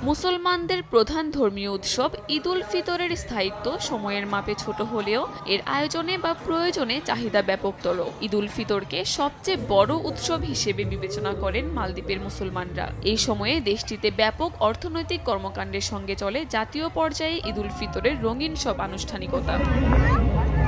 মুসলমানদের প্রধান ধর্মীয় উৎসব ঈদ উল ফিতরের স্থায়িত্ব সময়ের মাপে ছোট হলেও এর আয়োজনে বা প্রয়োজনে চাহিদা ব্যাপকতর। ঈদ উল ফিতরকে সবচেয়ে বড় উৎসব হিসেবে বিবেচনা করেন মালদ্বীপের মুসলমানরা। এই সময়ে দেশটিতে ব্যাপক অর্থনৈতিক কর্মকাণ্ডের সঙ্গে চলে জাতীয় পর্যায়ে ঈদ উল ফিতরের রঙিন সব আনুষ্ঠানিকতা।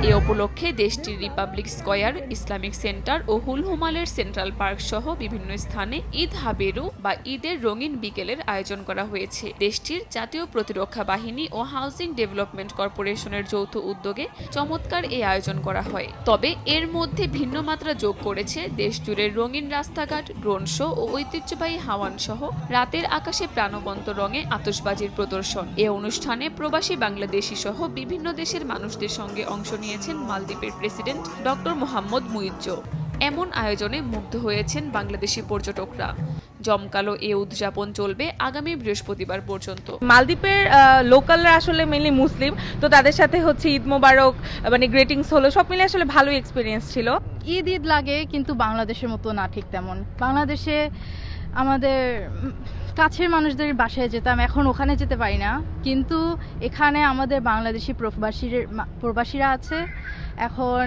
এ উপলক্ষে দেশটির রিপাবলিক স্কয়ার, ইসলামিক সেন্টার ও হুলহুমালের সেন্ট্রাল পার্ক সহ বিভিন্ন স্থানে ঈদ হাবেরু বা ঈদের রঙিন বিকেলের আয়োজন করা হয়েছে। দেশটির জাতীয় প্রতিরক্ষা বাহিনী ও হাউজিং ডেভেলপমেন্ট কর্পোরেশনের যৌথ উদ্যোগে চমৎকার এই আয়োজন করা হয়। তবে এর মধ্যে ভিন্ন মাত্রা যোগ করেছে দেশজুড়ে রঙিন রাস্তাঘাট, ড্রোন শো ও ঐতিহ্যবাহী হাওয়ান সহ রাতের আকাশে প্রাণবন্ত রঙে আতশবাজির প্রদর্শন। এ অনুষ্ঠানে প্রবাসী বাংলাদেশি সহ বিভিন্ন দেশের মানুষদের সঙ্গে অংশ নিয়েছেন মালদ্বীপের প্রেসিডেন্ট ডক্টর মোহাম্মদ মুইজ্জ। এমন আয়োজনে মুগ্ধ হয়েছেন বাংলাদেশি পর্যটকরা। জমকালো এ উদযাপন চলবে আগামী বৃহস্পতিবার পর্যন্ত। মালদ্বীপের লোকালরা আসলে মেইনলি মুসলিম, তো তাদের সাথে হচ্ছে ঈদ মোবারক মানে গ্রিটিংস হলো, সব মিলে আসলে ভালোই এক্সপিরিয়েন্স ছিল। ঈদ ঈদ লাগে, কিন্তু বাংলাদেশের মতো না ঠিক তেমন। বাংলাদেশে আমাদের কাছের মানুষদের বাসায় যেতাম, এখন ওখানে যেতে পারি না, কিন্তু এখানে আমাদের বাংলাদেশি প্রবাসীরা আছে, এখন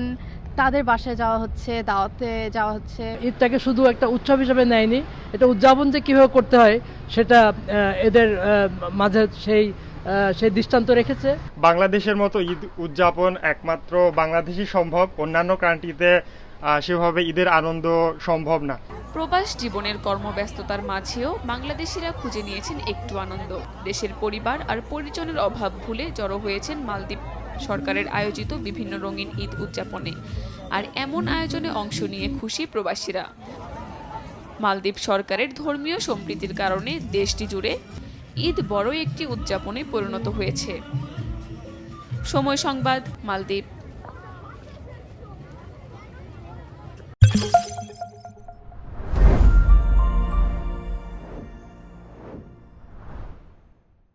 তাদের বাসায় যাওয়া হচ্ছে, দাওয়াতে যাওয়া হচ্ছে। ঈদটাকে শুধু একটা উৎসব হিসেবে নেয়নি, এটা উদযাপন যে কীভাবে করতে হয় সেটা এদের মাঝে সেই দৃষ্টান্ত রেখেছে। বাংলাদেশের মতো ঈদ উদযাপন একমাত্র বাংলাদেশই সম্ভব, অন্যান্য কান্ট্রিতে সেভাবে ঈদের আনন্দ সম্ভব না। প্রবাস জীবনের কর্মব্যস্ততার মাঝেও বাংলাদেশিরা খুঁজে নিয়েছেন একটু আনন্দ। দেশের পরিবার আর পরিজনের অভাব ভুলে জড়ো হয়েছেন মালদ্বীপ সরকারের আয়োজিত বিভিন্ন রঙিন ঈদ উদযাপনে। আর এমন আয়োজনে অংশ নিয়ে খুশি প্রবাসীরা। মালদ্বীপ সরকারের ধর্মীয় সম্প্রীতির কারণে দেশটি জুড়ে ঈদ বড় একটি উদযাপনে পরিণত হয়েছে। সময় সংবাদ, মালদ্বীপ।